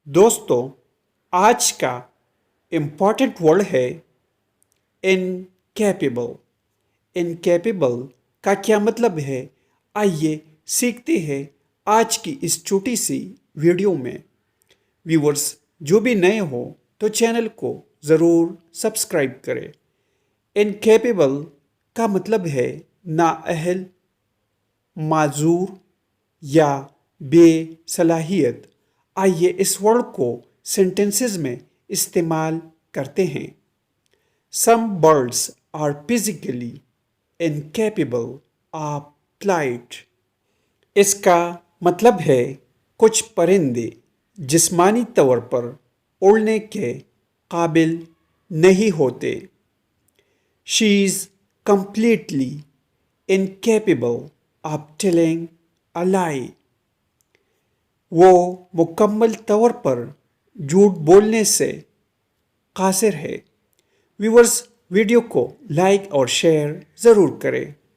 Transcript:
दोस्तों, आज का इम्पॉर्टेंट वर्ड है इनकैपेबल। इनकैपेबल का क्या मतलब है, आइए सीखते हैं आज की इस छोटी सी वीडियो में। व्यूवर्स जो भी नए हो तो चैनल को ज़रूर सब्सक्राइब करें। इनकैपेबल का मतलब है नाअहल, माजूर या बेसलाहियत। आइए इस वर्ड को सेंटेंसेस में इस्तेमाल करते हैं। Some birds are physically incapable of flight. इसका मतलब है कुछ परिंदे जिस्मानी तौर पर उड़ने के काबिल नहीं होते। She is completely incapable of telling a lie. वो मुकम्मल तौर पर झूठ बोलने से कासिर है। व्यूवर्स वीडियो को लाइक और शेयर ज़रूर करें।